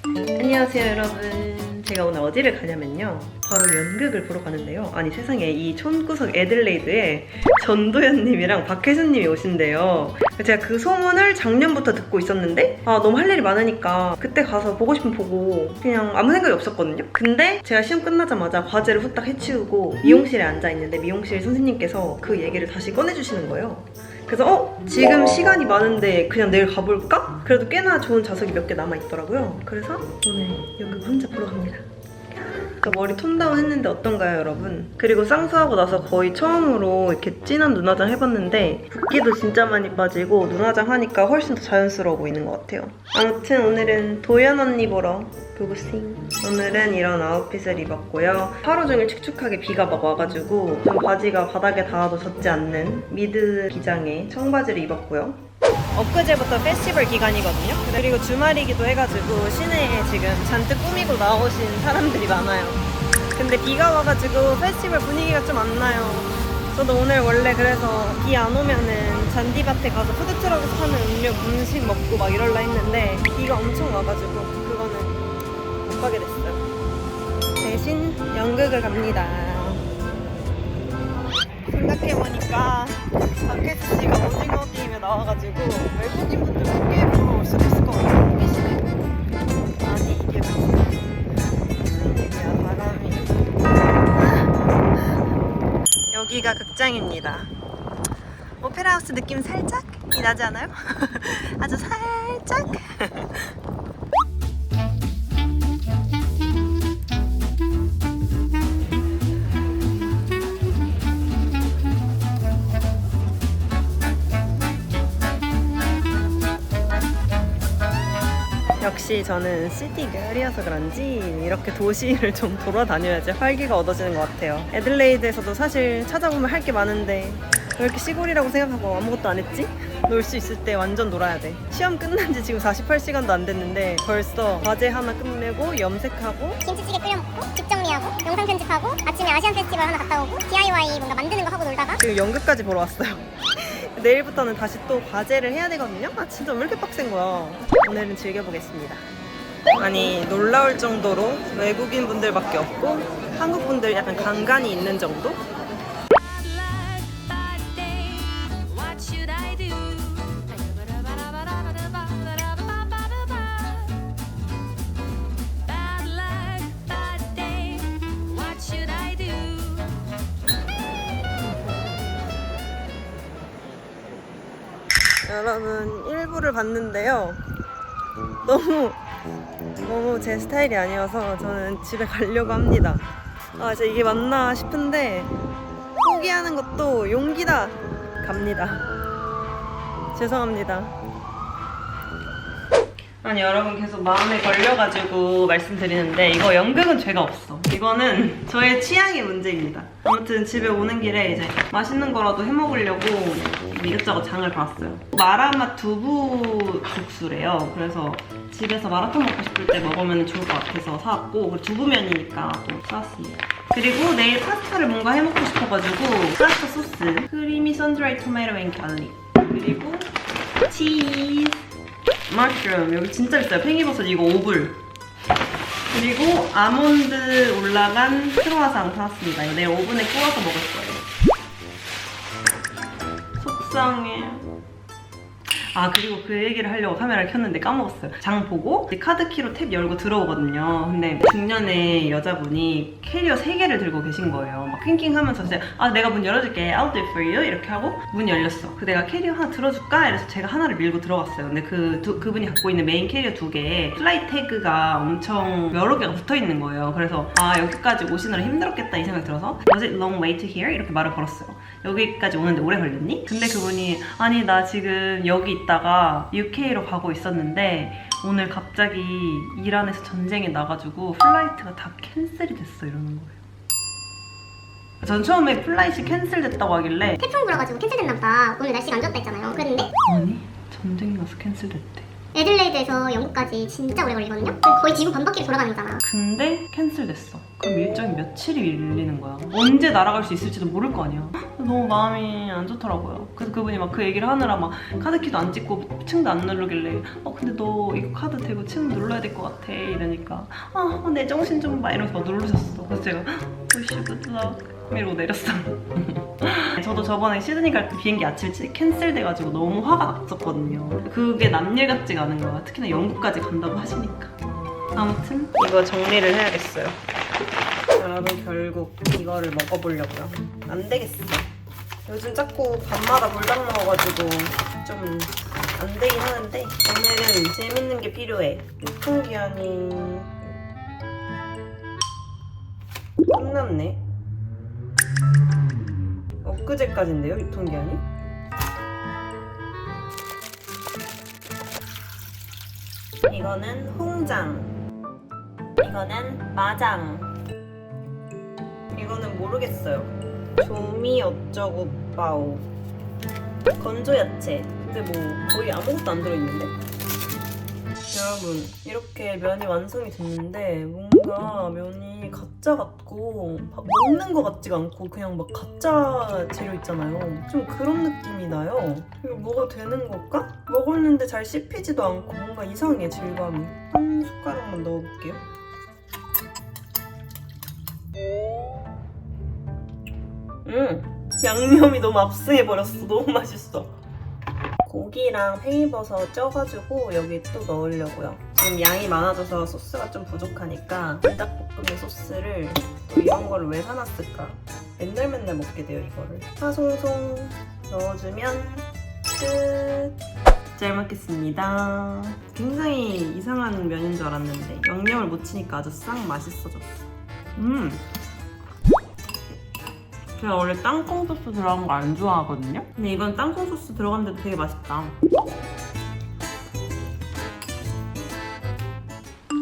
안녕하세요 여러분. 제가 오늘 어디를 가냐면요, 바로 연극을 보러 가는데요. 아니 세상에, 이 촌구석 애들레이드에 전도연님이랑 박혜수님이 오신대요. 제가 그 소문을 작년부터 듣고 있었는데 너무 할 일이 많으니까 그때 가서 보고 싶으면 보고 그냥 아무 생각이 없었거든요. 근데 제가 시험 끝나자마자 과제를 후딱 해치우고 미용실에 앉아있는데 미용실 선생님께서 그 얘기를 다시 꺼내주시는 거예요. 그래서 지금 시간이 많은데 그냥 내일 가볼까? 그래도 꽤나 좋은 좌석이 몇 개 남아있더라고요. 그래서 오늘 연극 혼자 보러 갑니다. 머리 톤다운 했는데 어떤가요 여러분? 그리고 쌍수하고 나서 거의 처음으로 이렇게 진한 눈화장 해봤는데 붓기도 진짜 많이 빠지고 눈화장 하니까 훨씬 더 자연스러워 보이는 것 같아요. 아무튼 오늘은 도연 언니 보러 부부싱. 오늘은 이런 아웃핏을 입었고요. 하루 종일 축축하게 비가 막 와가지고 좀 바지가 바닥에 닿아도 젖지 않는 미드 기장의 청바지를 입었고요. 엊그제부터 페스티벌 기간이거든요. 그리고 주말이기도 해가지고 시내에 지금 잔뜩 꾸미고 나오신 사람들이 많아요. 근데 비가 와가지고 페스티벌 분위기가 좀 안 나요. 저도 오늘 원래 그래서 비 안 오면은 잔디밭에 가서 푸드트럭에서 파는 음식 먹고 막 이럴라 했는데 비가 엄청 와가지고 그거는 못 가게 됐어요. 대신 연극을 갑니다. 생각해보니까 박혜수 씨가 오징어 게임에 나와가지고 외국인 분들 꽤 보러 올 수도 있을 것 같아요. 호기심에. 아니 이게 무슨 얘기야, 바람이. 여기가 극장입니다. 오페라하우스 느낌 살짝이 나지 않아요? 아주 살짝? 역시 저는 시티걸이어서 그런지 이렇게 도시를 좀 돌아다녀야지 활기가 얻어지는 것 같아요. 애들레이드에서도 사실 찾아보면 할 게 많은데 왜 이렇게 시골이라고 생각하고 아무것도 안 했지? 놀 수 있을 때 완전 놀아야 돼. 시험 끝난 지 지금 48시간도 안 됐는데 벌써 과제 하나 끝내고 염색하고 김치찌개 끓여 먹고 집 정리하고 영상 편집하고 아침에 아시안 페스티벌 하나 갔다 오고 DIY 뭔가 만드는 거 하고 놀다가 지금 연극까지 보러 왔어요. 내일부터는 다시 또 과제를 해야 되거든요? 진짜 왜 이렇게 빡센 거야. 오늘은 즐겨보겠습니다. 아니 놀라울 정도로 외국인 분들밖에 없고 한국 분들 약간 간간이 있는 정도? 여러분 1부를 봤는데요. 너무 제 스타일이 아니어서 저는 집에 가려고 합니다. 진짜 이게 맞나 싶은데 포기하는 것도 용기다. 갑니다. 죄송합니다. 아니 여러분, 계속 마음에 걸려가지고 말씀드리는데 이거 연극은 죄가 없어. 이거는 저의 취향의 문제입니다. 아무튼 집에 오는 길에 이제 맛있는 거라도 해먹으려고 이것저것 장을 봤어요. 마라맛 두부 국수래요. 그래서 집에서 마라탕 먹고 싶을 때 먹으면 좋을 것 같아서 사왔고, 그리고 두부면이니까 또 사왔습니다. 그리고 내일 파스타를 뭔가 해먹고 싶어가지고 파스타 소스, 크리미 선드라이 토마토 앤 갈릭, 그리고 치즈, 머쉬룸, 여기 진짜 비싸요. 팽이버섯 이거 5불. 그리고 아몬드 올라간 크로와상 사왔습니다. 이거 내일 오븐에 구워서 먹을 거예요. 속상해. 그리고 그 얘기를 하려고 카메라를 켰는데 까먹었어요. 장 보고 카드키로 탭 열고 들어오거든요. 근데 중년의 여자분이 캐리어 3개를 들고 계신 거예요. 막 킹킹하면서 진짜 내가 문 열어줄게, I'll do it for you 이렇게 하고 문이 열렸어. 그 내가 캐리어 하나 들어줄까? 이래서 제가 하나를 밀고 들어갔어요. 근데 그분이 갖고 있는 메인 캐리어 2개에 플라이 태그가 엄청 여러 개가 붙어있는 거예요. 그래서 여기까지 오시느라 힘들었겠다 이 생각이 들어서 Was it long way to here? 이렇게 말을 걸었어요. 여기까지 오는데 오래 걸렸니? 근데 그분이 아니 나 지금 여기 있다가 UK로 가고 있었는데 오늘 갑자기 이란에서 전쟁이 나가지고 플라이트가 다 캔슬이 됐어 이러는 거예요. 전 처음에 플라이트 캔슬됐다고 하길래 태풍 불어가지고 캔슬됐나 보다. 오늘 날씨가 안 좋다 했잖아요. 그랬는데 아니 전쟁이 나서 캔슬됐대. 애들레이드에서 영국까지 진짜 오래 걸리거든요. 거의 지구 반바퀴를 돌아가는 거잖아. 근데 캔슬됐어. 그럼 일정이 며칠이 밀리는 거야. 언제 날아갈 수 있을지도 모를 거 아니야. 너무 마음이 안 좋더라고요. 그래서 그분이 막 그 얘기를 하느라 막 카드키도 안 찍고 층도 안 누르길래 근데 너 이거 카드 대고 층 눌러야 될 것 같아 이러니까 내 정신 좀 봐 이러면서 막 누르셨어. 그래서 제가 wish good luck 이러고 내렸어. 저도 저번에 시드니 갈 때 비행기 아침에 캔슬돼가지고 너무 화가 났었거든요. 그게 남일 같지가 않은 거야. 특히나 영국까지 간다고 하시니까. 아무튼 이거 정리를 해야겠어요. 여러분 결국 이거를 먹어보려고요. 안 되겠어. 요즘 자꾸 밤마다 불닭 먹어가지고 좀 안 되긴 하는데 오늘은 재밌는 게 필요해. 유통기한이 끝났네. 엊그제까지인데요, 유통기한이? 이거는 홍장, 이거는 마장, 이거는 모르겠어요. 조미 어쩌고 빠오, 건조야채. 근데 뭐 거의 아무것도 안 들어있는데? 여러분 이렇게 면이 완성이 됐는데 뭔가 면이 가짜 같고 먹는 것 같지가 않고 그냥 막 가짜 재료 있잖아요. 좀 그런 느낌이 나요. 이거 먹어도 되는 걸까? 먹었는데 잘 씹히지도 않고 뭔가 이상해 질감이. 한 숟가락만 넣어볼게요. 양념이 너무 압승해버렸어. 너무 맛있어. 고기랑 팽이버섯 쪄가지고 여기 또 넣으려고요. 지금 양이 많아져서 소스가 좀 부족하니까 불닭볶음면 소스를 또 이런 거를 왜 사놨을까? 맨날 먹게 돼요 이거를. 파송송 넣어주면 끝! 잘 먹겠습니다. 굉장히 이상한 면인 줄 알았는데 양념을 못 치니까 아주 싹 맛있어졌어. 제가 원래 땅콩 소스 들어간 거 안 좋아하거든요? 근데 이건 땅콩 소스 들어갔는데도 되게 맛있다.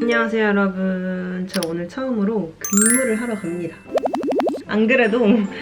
안녕하세요 여러분. 저 오늘 처음으로 근무를 하러 갑니다. 안 그래도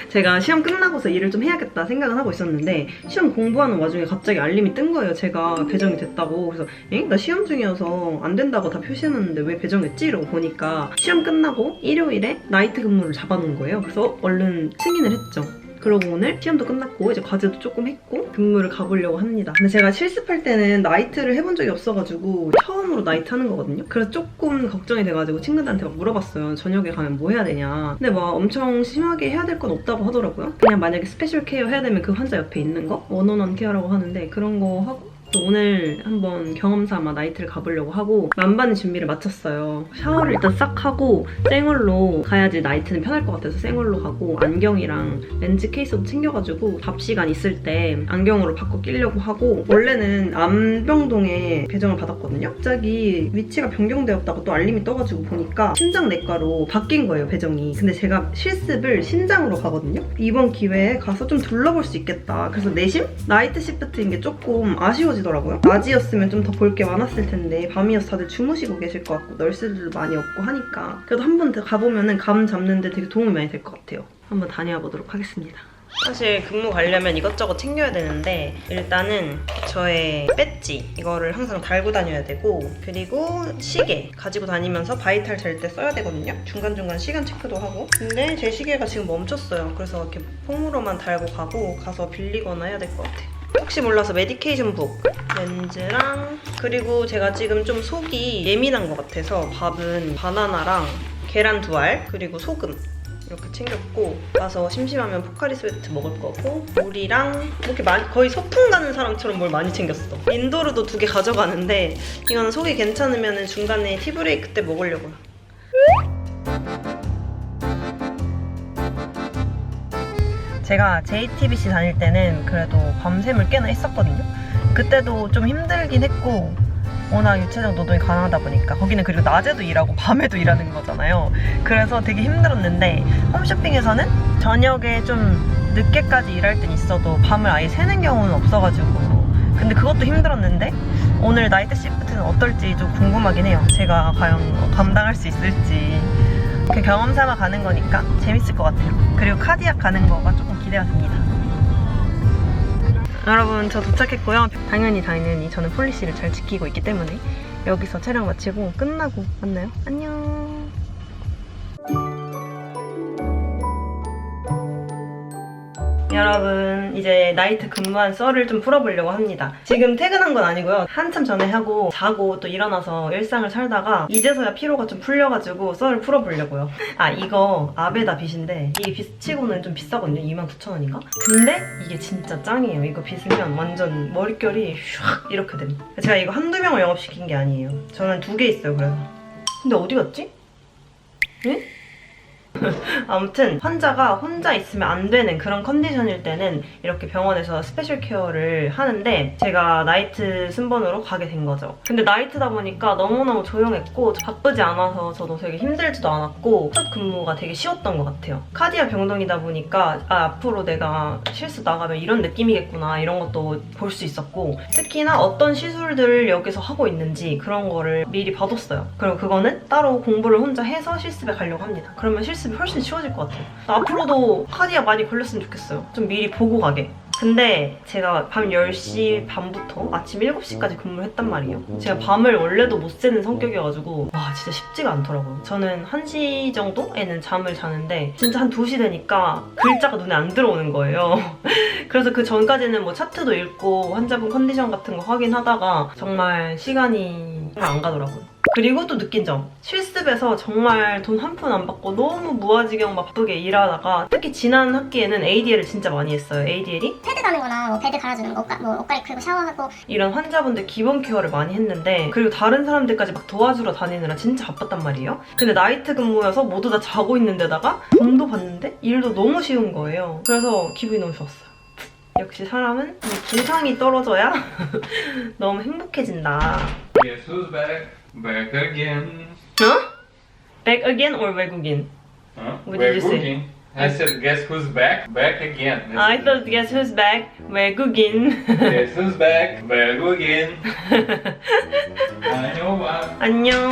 제가 시험 끝나고서 일을 좀 해야겠다 생각은 하고 있었는데 시험 공부하는 와중에 갑자기 알림이 뜬 거예요. 제가 배정이 됐다고. 그래서 나 시험 중이어서 안 된다고 다 표시해놨는데 왜 배정했지? 이러고 보니까 시험 끝나고 일요일에 나이트 근무를 잡아놓은 거예요. 그래서 얼른 승인을 했죠. 그러고 오늘 시험도 끝났고 이제 과제도 조금 했고 근무를 가보려고 합니다. 근데 제가 실습할 때는 나이트를 해본 적이 없어가지고 처음으로 나이트 하는 거거든요. 그래서 조금 걱정이 돼가지고 친구들한테 막 물어봤어요. 저녁에 가면 뭐 해야 되냐. 근데 막 엄청 심하게 해야 될 건 없다고 하더라고요. 그냥 만약에 스페셜 케어 해야 되면 그 환자 옆에 있는 거? 원온원 케어라고 하는데 그런 거 하고 오늘 한번 경험 삼아 나이트를 가보려고 하고 만반의 준비를 마쳤어요. 샤워를 일단 싹 하고 생얼로 가야지 나이트는 편할 것 같아서 생얼로 가고 안경이랑 렌즈 케이스도 챙겨가지고 잡 시간 있을 때 안경으로 바꿔 끼려고 하고 원래는 안병동에 배정을 받았거든요. 갑자기 위치가 변경되었다고 또 알림이 떠가지고 보니까 심장내과로 바뀐 거예요 배정이. 근데 제가 실습을 신장으로 가거든요. 이번 기회에 가서 좀 둘러볼 수 있겠다. 그래서 내심 나이트 시프트인 게 조금 아쉬워지더라고요. 낮이었으면 좀 더 볼 게 많았을 텐데 밤이어서 다들 주무시고 계실 것 같고 널스들도 많이 없고 하니까 그래도 한 번 더 가보면 감 잡는데 되게 도움이 많이 될 것 같아요. 한번 다녀와 보도록 하겠습니다. 사실 근무 가려면 이것저것 챙겨야 되는데 일단은 저의 배지 이거를 항상 달고 다녀야 되고 그리고 시계 가지고 다니면서 바이탈 잴 때 써야 되거든요. 중간중간 시간 체크도 하고 근데 제 시계가 지금 멈췄어요. 그래서 이렇게 폼으로만 달고 가서 빌리거나 해야 될 것 같아요. 혹시 몰라서 메디케이션 북, 렌즈랑 그리고 제가 지금 좀 속이 예민한 것 같아서 밥은 바나나랑 계란 2알 그리고 소금 이렇게 챙겼고 가서 심심하면 포카리 스웨트 먹을 거고 물이랑 이렇게 거의 소풍 가는 사람처럼 뭘 많이 챙겼어. 인도르도 2개 가져가는데 이거는 속이 괜찮으면 중간에 티브레이크 때 먹으려고요. 제가 JTBC 다닐 때는 그래도 밤샘을 꽤나 했었거든요. 그때도 좀 힘들긴 했고 워낙 유체적 노동이 가능하다 보니까 거기는 그리고 낮에도 일하고 밤에도 일하는 거잖아요. 그래서 되게 힘들었는데 홈쇼핑에서는 저녁에 좀 늦게까지 일할 땐 있어도 밤을 아예 새는 경우는 없어가지고 근데 그것도 힘들었는데 오늘 나이트 시프트는 어떨지 좀 궁금하긴 해요. 제가 과연 감당할 수 있을지. 그 경험 삼아 가는 거니까 재밌을 것 같아요. 그리고 카디악 가는 거가 조금 기대가 됩니다. 여러분 저 도착했고요. 당연히 저는 폴리시를 잘 지키고 있기 때문에 여기서 촬영 마치고 끝나고 만나요. 안녕. 여러분 이제 나이트 근무한 썰을 좀 풀어보려고 합니다. 지금 퇴근한 건 아니고요. 한참 전에 하고 자고 또 일어나서 일상을 살다가 이제서야 피로가 좀 풀려가지고 썰을 풀어보려고요. 아 이거 아베다 빗인데 이게 빗치고는 좀 비싸거든요. 29,000원인가? 근데 이게 진짜 짱이에요. 이거 빗으면 완전 머릿결이 슉 이렇게 됩니다. 제가 이거 한두 명을 영업시킨 게 아니에요. 저는 2개 있어요. 그래서 근데 어디 갔지? 응? 아무튼 환자가 혼자 있으면 안 되는 그런 컨디션일 때는 이렇게 병원에서 스페셜 케어를 하는데 제가 나이트 순번으로 가게 된 거죠. 근데 나이트다 보니까 너무너무 조용했고 바쁘지 않아서 저도 되게 힘들지도 않았고 첫 근무가 되게 쉬웠던 것 같아요. 카디아 병동이다 보니까 앞으로 내가 실습 나가면 이런 느낌이겠구나 이런 것도 볼 수 있었고 특히나 어떤 시술들을 여기서 하고 있는지 그런 거를 미리 봐뒀어요. 그리고 그거는 따로 공부를 혼자 해서 실습에 가려고 합니다. 그러면 실습이 훨씬 쉬워질 것 같아요. 앞으로도 카디아 많이 걸렸으면 좋겠어요. 좀 미리 보고 가게. 근데 제가 밤 10시 반부터 아침 7시까지 근무를 했단 말이에요. 제가 밤을 원래도 못 새는 성격이어가지고 와 진짜 쉽지가 않더라고요. 저는 1시 정도에는 잠을 자는데 진짜 한 2시 되니까 글자가 눈에 안 들어오는 거예요. 그래서 그 전까지는 뭐 차트도 읽고 환자분 컨디션 같은 거 확인하다가 정말 시간이 안 가더라고요. 그리고 또 느낀 점, 실습에서 정말 돈 한 푼 안 받고 너무 무아지경 바쁘게 일하다가 특히 지난 학기에는 ADL을 진짜 많이 했어요. ADL이 패드 가는 거나 뭐 베드 갈아주는 거, 뭐 옷가리 풀고 샤워하고 이런 환자분들 기본 케어를 많이 했는데 그리고 다른 사람들까지 막 도와주러 다니느라 진짜 바빴단 말이에요. 근데 나이트 근무여서 모두 다 자고 있는 데다가 돈도 받는데 일도 너무 쉬운 거예요. 그래서 기분이 너무 좋았어요. 역시 사람은 이 기상이 떨어져야 너무 행복해진다. Guess who's back? Back again. 어? Back again or 외국인? Huh? What did you say? Cooking. I said, guess who's back? Back again. I thought guess who's back? 외국인. Guess who's back? Back again. 안녕. 안녕.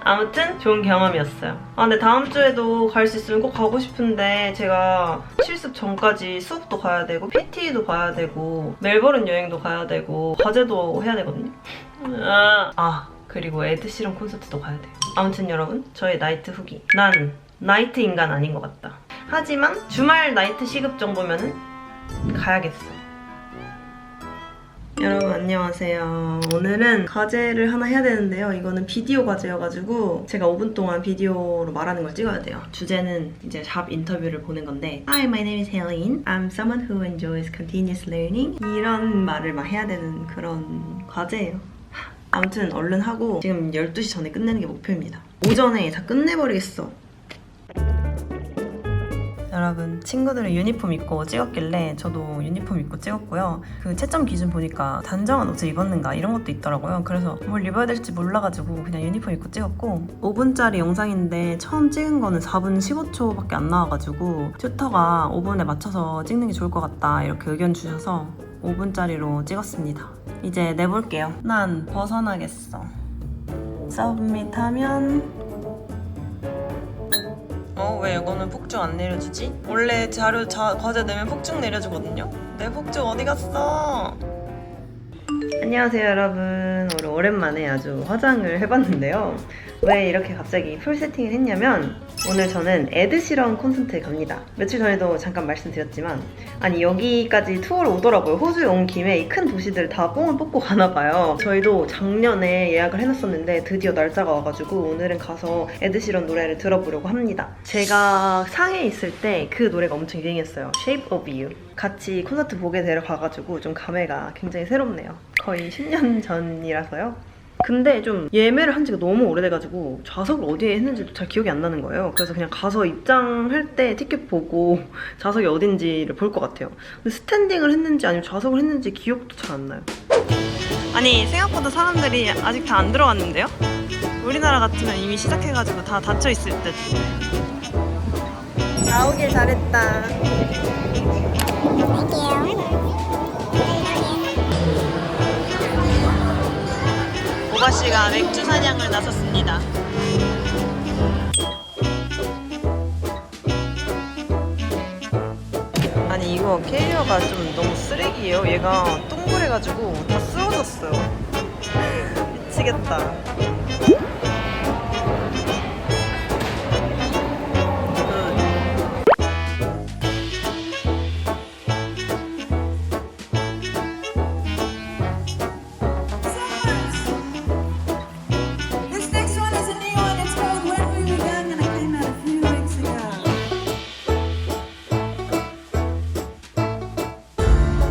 아무튼 좋은 경험이었어요. 아 근데 다음 주에도 갈 수 있으면 꼭 가고 싶은데 제가 실습 전까지 수업도 가야 되고 PT도 가야 되고 멜버른 여행도 가야 되고 과제도 해야 되거든요. 그리고 에드시런 콘서트도 가야 돼요. 아무튼 여러분 저의 나이트 후기. 난 나이트 인간 아닌 것 같다. 하지만 주말 나이트 시급 정도면은 가야겠어. 여러분 안녕하세요. 오늘은 과제를 하나 해야 되는데요. 이거는 비디오 과제여가지고 제가 5분 동안 비디오로 말하는 걸 찍어야 돼요. 주제는 이제 샵 인터뷰를 보는 건데 Hi, my name is Helene. I'm someone who enjoys continuous learning. 이런 말을 막 해야 되는 그런 과제예요. 아무튼 얼른 하고 지금 12시 전에 끝내는 게 목표입니다. 오전에 다 끝내버리겠어. 여러분 친구들은 유니폼 입고 찍었길래 저도 유니폼 입고 찍었고요. 그 채점 기준 보니까 단정한 옷을 입었는가 이런 것도 있더라고요. 그래서 뭘 입어야 될지 몰라가지고 그냥 유니폼 입고 찍었고 5분짜리 영상인데 처음 찍은 거는 4분 15초밖에 안 나와가지고 튜터가 5분에 맞춰서 찍는 게 좋을 것 같다 이렇게 의견 주셔서 5분짜리로 찍었습니다. 이제 내볼게요. 난 벗어나겠어. 서브밋하면 왜 이거는 폭죽 안 내려주지? 원래 과제 내면 폭죽 내려주거든요? 내 폭죽 어디 갔어? 안녕하세요 여러분. 오랜만에 아주 화장을 해봤는데요. 왜 이렇게 갑자기 풀 세팅을 했냐면 오늘 저는 에드시런 콘서트에 갑니다. 며칠 전에도 잠깐 말씀드렸지만 아니 여기까지 투어를 오더라고요. 호주에 온 김에 이 큰 도시들 다 뽕을 뽑고 가나봐요. 저희도 작년에 예약을 해놨었는데 드디어 날짜가 와가지고 오늘은 가서 에드시런 노래를 들어보려고 합니다. 제가 상해에 있을 때 그 노래가 엄청 유행했어요. Shape of You. 같이 콘서트 보게 되러 가가지고 좀 감회가 굉장히 새롭네요. 거의 10년 전이라서요. 근데 좀 예매를 한 지가 너무 오래돼가지고 좌석을 어디에 했는지도 잘 기억이 안 나는 거예요. 그래서 그냥 가서 입장할 때 티켓 보고 좌석이 어딘지를 볼 것 같아요. 근데 스탠딩을 했는지 아니면 좌석을 했는지 기억도 잘 안 나요. 아니 생각보다 사람들이 아직 다 안 들어왔는데요? 우리나라 같으면 이미 시작해가지고 다 닫혀있을 듯. 나오길 잘했다. 오바씨가 맥주 사냥을 나섰습니다. 아니 이거 이거 캐리어가 좀 너무 쓰레기예요. 얘가 동그래가지고 다 쓰러졌어요. 미치겠다. This next one is a new one. It's called When We Were Young, and it came out a few weeks ago.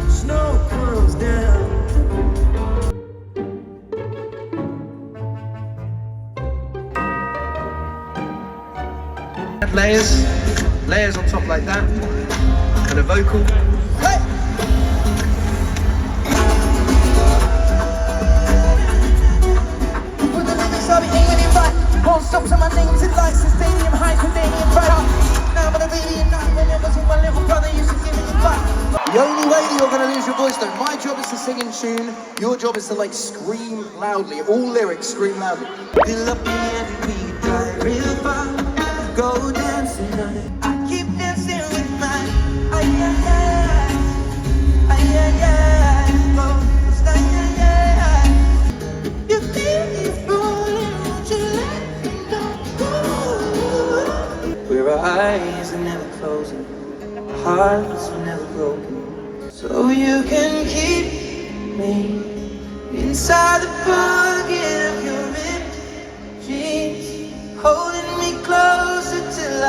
Snow curls down. Layers on top like that, and a vocal. Hey! Put the lyrics I'll be aiming it right. Won't stop till my name's in lights and stadium high, Canadian pride. Now but I really not remember my little brother used to give me advice. The only way that you're gonna lose your voice though, my job is to sing in tune, your job is to like scream loudly, all lyrics scream loudly. Fill up the end, we drive real far, go dancing on it. I keep dancing with my, you feel it rolling, won't you let me know? Where our eyes are never closing, our hearts are never broken. So you can keep me inside the pocket of your ripped jeans, holding me closer till I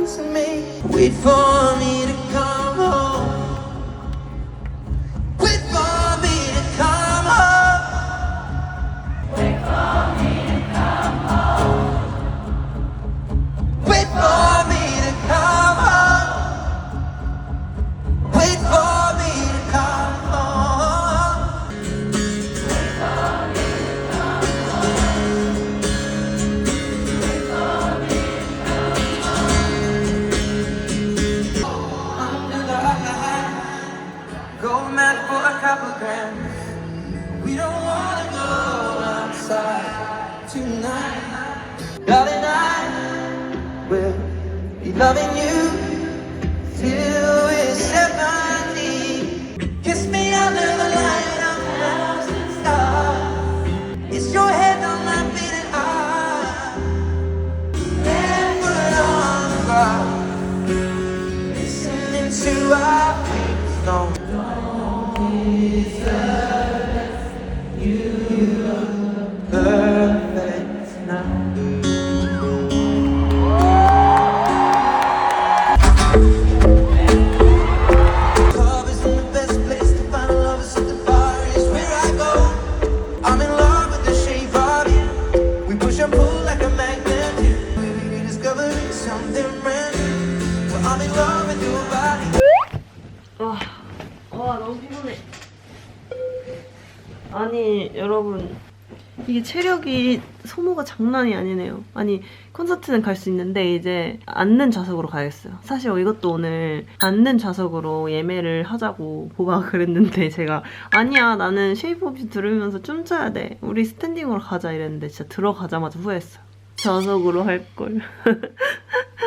see me. Wait for me to come home. Wait for me to come home. Wait for me to come home. Wait for me to come home. Go mad for a couple grams. We don't wanna go outside tonight. Darling, I will be loving you till we're 70. Kiss me under the light of a thousand stars. It's your head on my beating heart. Never on the ground, listening to our favorite song. Perfect now. Love isn't the best place to find love, it's at the bar, is where I go. I'm in love with the shape of you. We push and pull like a magnet. We discovering something brand new. Well, I'm in love with your body. 와 너무 피곤해. 아니 여러분 이게 체력이 소모가 장난이 아니네요. 아니 콘서트는 갈 수 있는데 이제 앉는 좌석으로 가야겠어요. 사실 이것도 오늘 앉는 좌석으로 예매를 하자고 보가 그랬는데 제가 아니야 나는 쉐이프 오브 유 들으면서 춤춰야 돼. 우리 스탠딩으로 가자 이랬는데 진짜 들어가자마자 후회했어요. 좌석으로 할걸.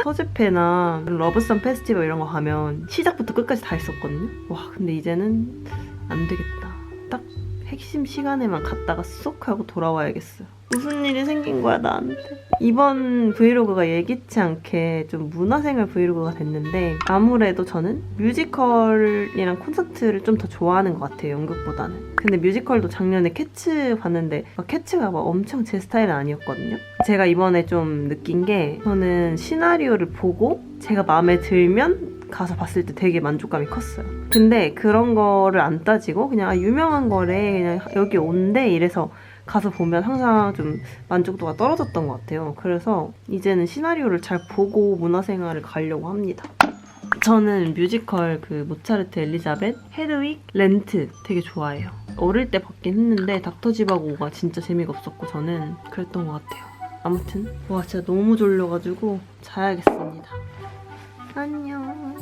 서재페나 러브선 페스티벌 이런 거 가면 시작부터 끝까지 다 있었거든요. 와 근데 이제는 안 되겠다. 딱 핵심 시간에만 갔다가 쏙 하고 돌아와야겠어요. 무슨 일이 생긴 거야 나한테. 이번 브이로그가 예기치 않게 좀 문화생활 브이로그가 됐는데 아무래도 저는 뮤지컬이랑 콘서트를 좀 더 좋아하는 것 같아요, 연극보다는. 근데 뮤지컬도 작년에 캐츠 봤는데 캐츠가 막 엄청 제 스타일은 아니었거든요. 제가 이번에 좀 느낀 게 저는 시나리오를 보고 제가 마음에 들면 가서 봤을 때 되게 만족감이 컸어요. 근데 그런 거를 안 따지고 그냥 유명한 거래 그냥 여기 온대 이래서 가서 보면 항상 좀 만족도가 떨어졌던 것 같아요. 그래서 이제는 시나리오를 잘 보고 문화생활을 가려고 합니다. 저는 뮤지컬 그 모차르트 엘리자벳, 헤드윅, 렌트 되게 좋아해요. 어릴 때 봤긴 했는데 닥터 지바고가 진짜 재미가 없었고 저는 그랬던 것 같아요. 아무튼 와 진짜 너무 졸려가지고 자야겠습니다. 안녕.